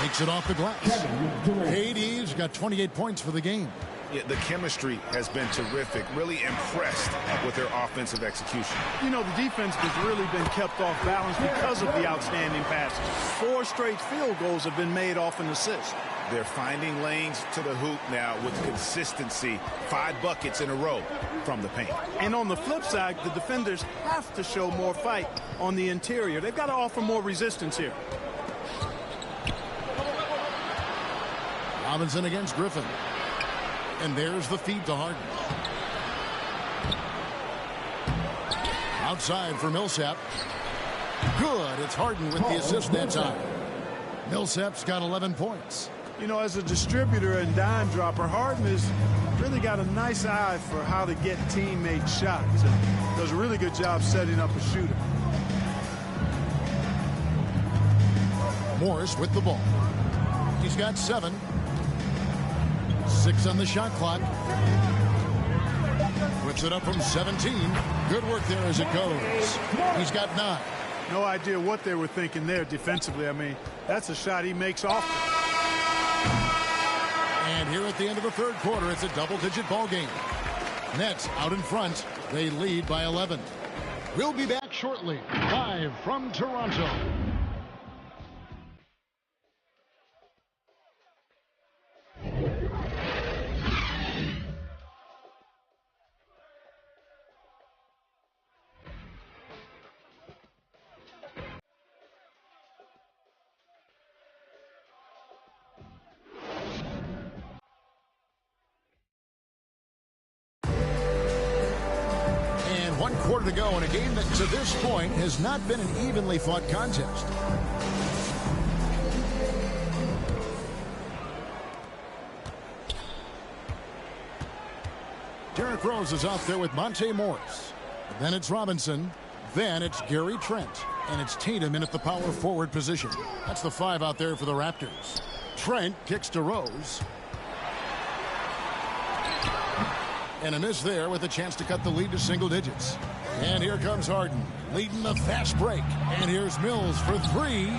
Makes it off the glass. KD's got 28 points for the game. Yeah, the chemistry has been terrific. Really impressed with their offensive execution. You know, the defense has really been kept off balance because of the outstanding passes. 4 straight field goals have been made off an assist. They're finding lanes to the hoop now with consistency. 5 buckets in a row from the paint. And on the flip side, the defenders have to show more fight on the interior. They've got to offer more resistance here. Robinson against Griffin. And there's the feed to Harden. Outside for Millsap. Good. It's Harden with the assist that time. Millsap's got 11 points. You know, as a distributor and dime dropper, Harden has really got a nice eye for how to get teammate shots. And does a really good job setting up a shooter. Morris with the ball. He's got 7. 6 on the shot clock. Puts it up from 17. Good work there as it goes. He's got 9. No idea what they were thinking there defensively. I mean, that's a shot he makes often. And here at the end of the third quarter, it's a double-digit ball game. Nets out in front. They lead by 11. We'll be back shortly, live from Toronto. To go in a game that to this point has not been an evenly fought contest. Derrick Rose is out there with Monte Morris. Then it's Robinson. Then it's Gary Trent. And it's Tatum in at the power forward position. That's the 5 out there for the Raptors. Trent kicks to Rose. And a miss there with a chance to cut the lead to single digits. And here comes Harden, leading the fast break. And here's Mills for three.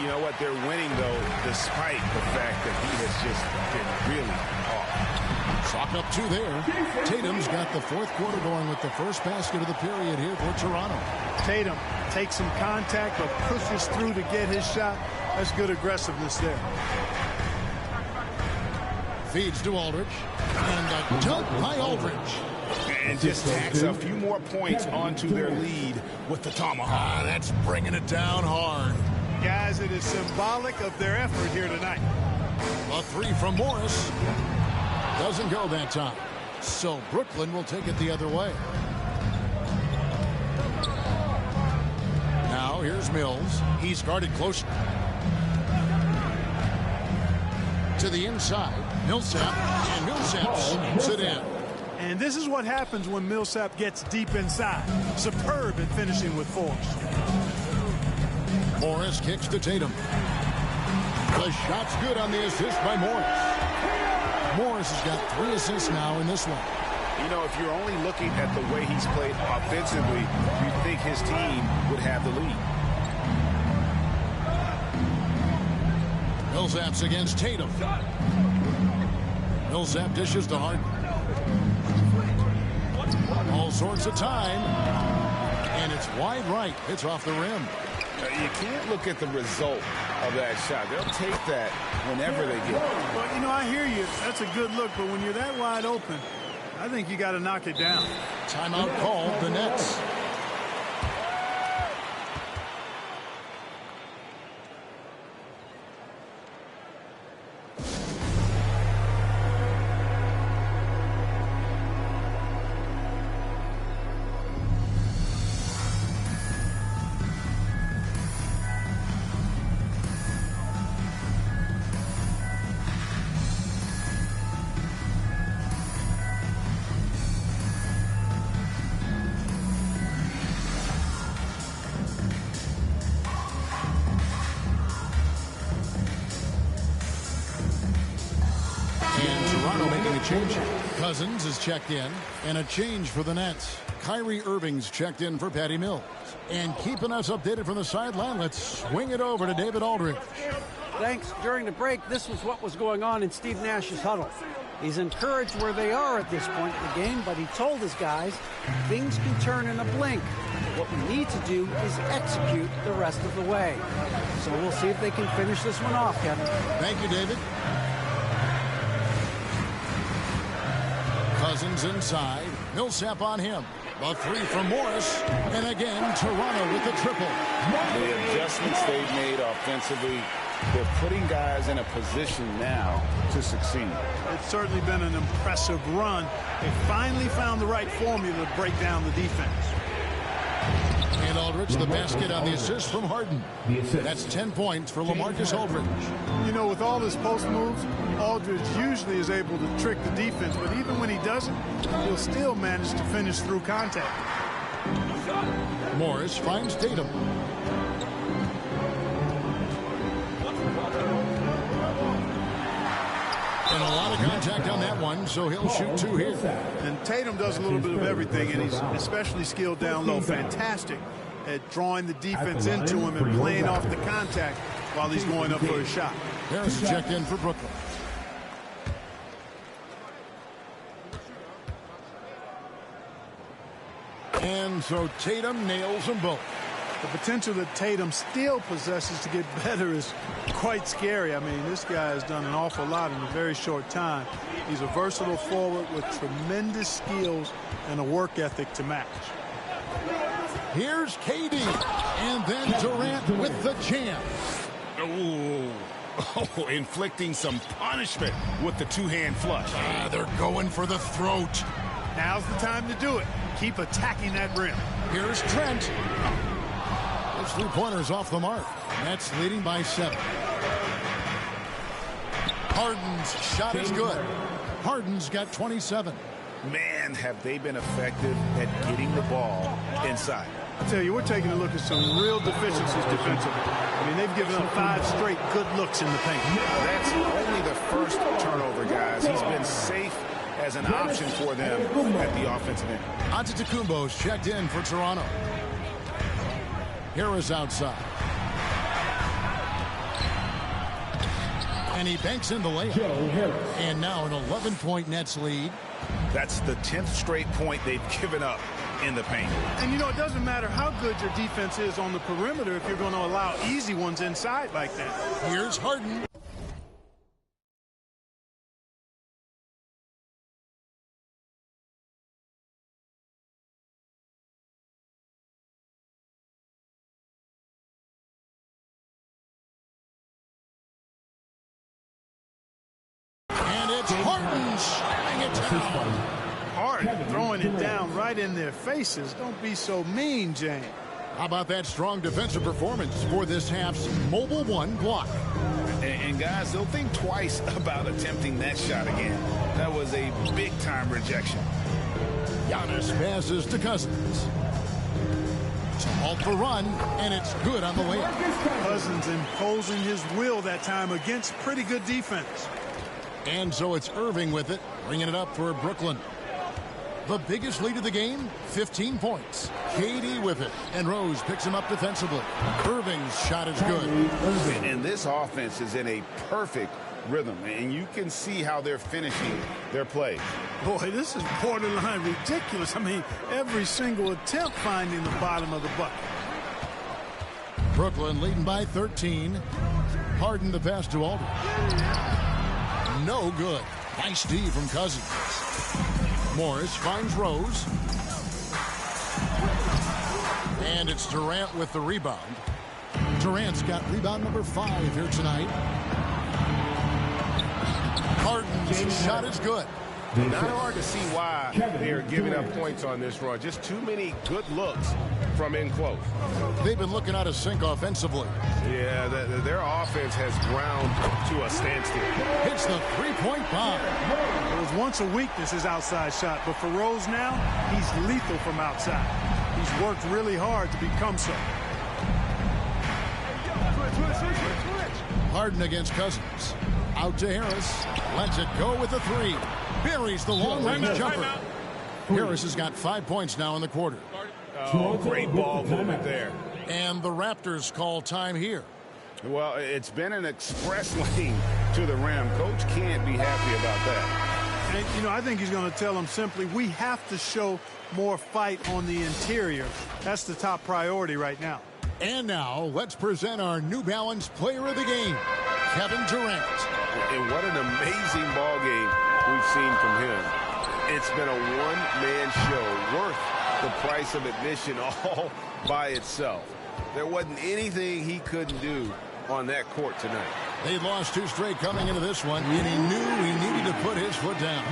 You know what? They're winning, though, despite the fact that he has just been really off. Chalk up two there. Tatum's got the fourth quarter going with the first basket of the period here for Toronto. Tatum takes some contact but pushes through to get his shot. That's good aggressiveness there. Feeds to Aldridge. And a dunk by Aldridge. And just tacks a few more points onto their lead with the tomahawk. That's bringing it down hard. Guys, it is symbolic of their effort here tonight. A three from Morris. Doesn't go that time. So Brooklyn will take it the other way. Now here's Mills. He's guarded close to the inside. Millsap, and Millsap slams it in. And this is what happens when Millsap gets deep inside. Superb at finishing with force. Morris kicks to Tatum. The shot's good on the assist by Morris. Morris has got 3 assists now in this one. You know, if you're only looking at the way he's played offensively, you'd think his team would have the lead. Millsap's against Tatum. Millsap dishes to Harden. All sorts of time. And it's wide right. It's off the rim. You can't look at the result of that shot. They'll take that whenever they get it. Well, you know, I hear you. That's a good look. But when you're that wide open, I think you got to knock it down. Timeout called the Nets. Cousins is checked in, and a change for the Nets. Kyrie Irving's checked in for Patty Mills. And keeping us updated from the sideline, let's swing it over to David Aldridge. Thanks. During the break, this was what was going on in Steve Nash's huddle. He's encouraged where they are at this point in the game, but he told his guys things can turn in a blink. What we need to do is execute the rest of the way. So we'll see if they can finish this one off, Kevin. Thank you, David. Cousins inside. Millsap on him. A three from Morris. And again, Toronto with the triple. The adjustments they've made offensively, they're putting guys in a position now to succeed. It's certainly been an impressive run. They finally found the right formula to break down the defense. And Aldridge, the basket on the assist from Harden. That's 10 points for LaMarcus Aldridge. You know, with all his post moves, Aldridge usually is able to trick the defense, but even when he doesn't, he'll still manage to finish through contact. Morris finds Tatum. And a lot of contact on that one, so he'll shoot 2 here. And Tatum does a little bit of everything, and he's especially skilled down low. Fantastic at drawing the defense into him and playing off the contact while he's going up for a shot. Harris checked in for Brooklyn. And so Tatum nails them both. The potential that Tatum still possesses to get better is quite scary. I mean, this guy has done an awful lot in a very short time. He's a versatile forward with tremendous skills and a work ethic to match. Here's KD, and then Durant with the jam. Oh, inflicting some punishment with the 2-hand flush. They're going for the throat. Now's the time to do it. Keep attacking that rim. Here's Trent. His 3-pointers off the mark. Nets leading by 7. Harden's shot is good. Harden's got 27. Man, have they been effective at getting the ball inside. I tell you, we're taking a look at some real deficiencies defensively. I mean, they've given up 5 straight good looks in the paint. That's only the first turnover, guys. He's been safe as an option for them at the offensive end. Antetokounmpo's checked in for Toronto. Harris outside. And he banks in the layup. And now an 11-point Nets lead. That's the 10th straight point they've given up in the paint. And, you know, it doesn't matter how good your defense is on the perimeter if you're going to allow easy ones inside like that. Here's Harden. And it's Harden slamming it down. Harden throwing it down right in their faces. Don't be so mean, James. How about that strong defensive performance for this half's Mobile One block? And guys, they'll think twice about attempting that shot again. That was a big-time rejection. Giannis passes to Cousins. To halt the run, and it's good on the layup. Cousins imposing his will that time against pretty good defense. And so it's Irving with it, bringing it up for Brooklyn. The biggest lead of the game, 15 points. KD with it, and Rose picks him up defensively. Irving's shot is good. And this offense is in a perfect rhythm, and you can see how they're finishing their play. Boy, this is borderline ridiculous. I mean, every single attempt finding the bottom of the bucket. Brooklyn leading by 13. Harden the pass to Aldridge. No good. Nice D from Cousins. Morris finds Rose. And it's Durant with the rebound. Durant's got rebound number 5 here tonight. Harden's shot is good. Not hard to see why they are giving up points on this run. Just too many good looks from in close. They've been looking out of sync offensively. Yeah, their offense has ground to a standstill. Hits the three-point bomb. It was once a weakness, his outside shot, but for Rose now, he's lethal from outside. He's worked really hard to become so. Harden against Cousins. Out to Harris. Lets it go with the 3. Buries the long-range jumper. Harris has got 5 points now in the quarter. Oh, great ball movement there. And the Raptors call time here. Well, it's been an express lane to the rim. Coach can't be happy about that. And, you know, I think he's going to tell them simply, we have to show more fight on the interior. That's the top priority right now. And now, let's present our New Balance player of the game, Kevin Durant. And what an amazing ball game we've seen from him. It's been a one-man show worth the price of admission all by itself. There wasn't anything he couldn't do on that court tonight. They lost 2 straight coming into this one, and he knew he needed to put his foot down.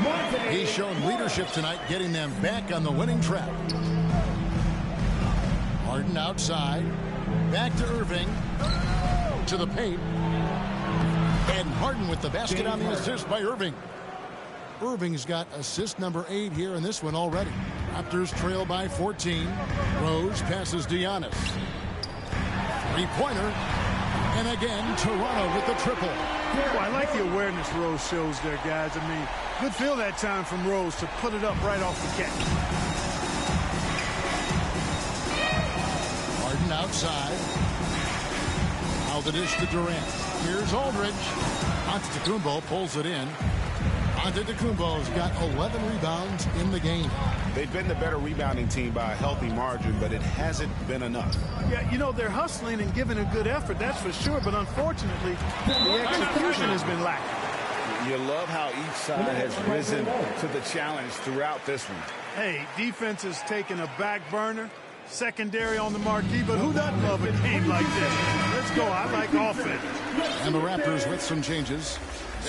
He's shown leadership tonight, getting them back on the winning track. Harden outside. Back to Irving. To the paint. And Harden with the basket on the assist by Irving. Irving's got assist number 8 here in this one already. Raptors trail by 14. Rose passes to Giannis. Three-pointer. And again, Toronto with the triple. Oh, I like the awareness Rose shows there, guys. I mean, good feel that time from Rose to put it up right off the catch. Harden outside. Now the dish to Durant. Here's Aldridge. Antetokounmpo pulls it in. Antetokounmpo's got 11 rebounds in the game. They've been the better rebounding team by a healthy margin, but it hasn't been enough. Yeah, you know, they're hustling and giving a good effort, that's for sure, but unfortunately, the execution has been lacking. You love how each side has risen to the challenge throughout this one. Hey, defense has taken a back burner, secondary on the marquee, but who doesn't love a game like this? Let's go, I like offense. And the Raptors with some changes.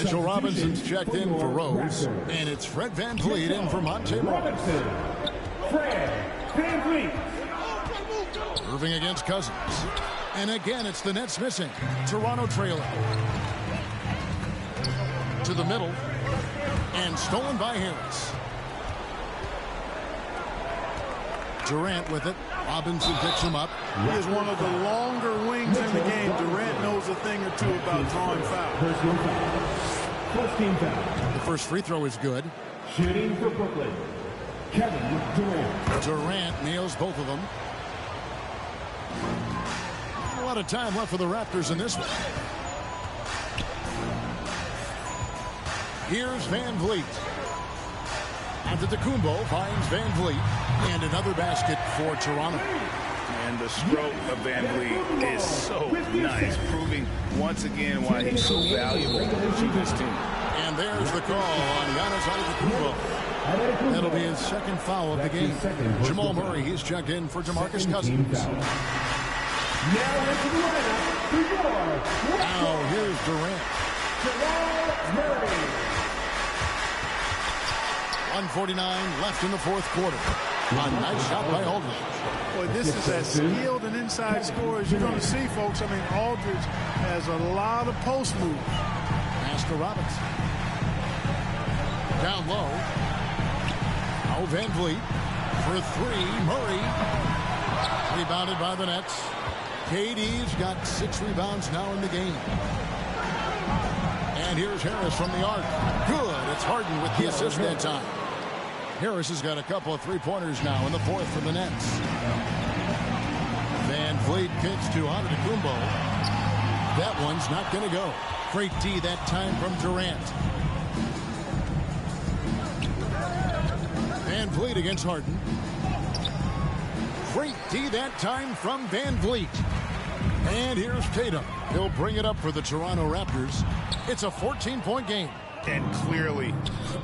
Mitchell Robinson's checked in for Rose, and it's Fred VanVleet in for Monte Robinson. Fred VanVleet. Irving against Cousins. And again, it's the Nets missing. Toronto trailing. To the middle. And stolen by Harris. Durant with it. Robinson picks him up. He is one of the longer wings in the game. Durant knows a thing or two about drawing fouls. The first free throw is good. Shooting for Brooklyn, Kevin Durant. Durant nails both of them. A lot of time left for the Raptors in this one. Here's Van Vliet. Antetokounmpo finds Van Vliet. And another basket for Toronto. And the stroke of Van Vliet is so nice, proving once again why he's so valuable to this team. And there's the call on Giannis Antetokounmpo. That'll be his second foul of the game. Jamal Murray, he's checked in for DeMarcus Cousins. Now here's Durant. 1:49 left in the fourth quarter. A nice shot by Aldridge. Boy, this is as skilled an inside scorer as you're going to see, folks. I mean, Aldridge has a lot of post moves. Pass to Robinson. Down low. Now Van Vliet for three. Murray. Rebounded by the Nets. KD's got 6 rebounds now in the game. And here's Harris from the arc. Good. It's Harden with the assist that time. Harris has got a couple of three-pointers now in the fourth for the Nets. Van Vliet kicks to Antetokounmpo. That one's not going to go. Great D that time from Durant. Van Vliet against Harden. Great D that time from Van Vliet. And here's Tatum. He'll bring it up for the Toronto Raptors. It's a 14-point game. And clearly,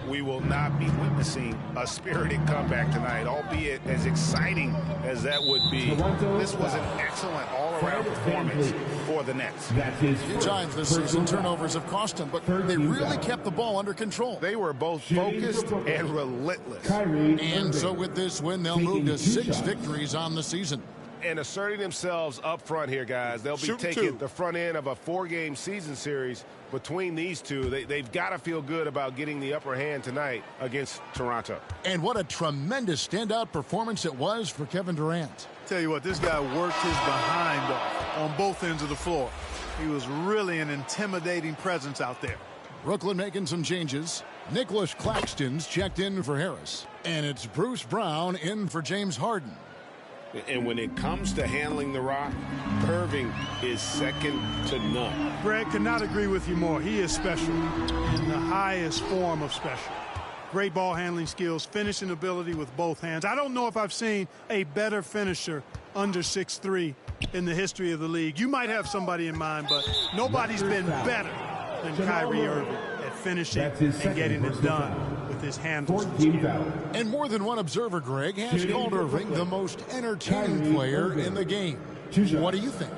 we will not be witnessing a spirited comeback tonight, albeit as exciting as that would be. This was an excellent all-around performance for the Nets. A few times this season, turnovers have cost them, but they really kept the ball under control. They were both focused and relentless. And so with this win, they'll move to 6 victories on the season. And asserting themselves up front here, guys. They'll be taking the front end of a 4-game season series between these two. They've got to feel good about getting the upper hand tonight against Toronto. And what a tremendous standout performance it was for Kevin Durant. Tell you what, this guy worked his behind off on both ends of the floor. He was really an intimidating presence out there. Brooklyn making some changes. Nicholas Claxton's checked in for Harris. And it's Bruce Brown in for James Harden. And when it comes to handling the rock, Irving is second to none. Greg, could not agree with you more. He is special in the highest form of special. Great ball handling skills, finishing ability with both hands. I don't know if I've seen a better finisher under 6'3" in the history of the league. You might have somebody in mind, but nobody's been better than Kyrie Irving at finishing and getting it done with his handles. And more than one observer, Greg, has called Irving the most entertaining player in the game. What do you think?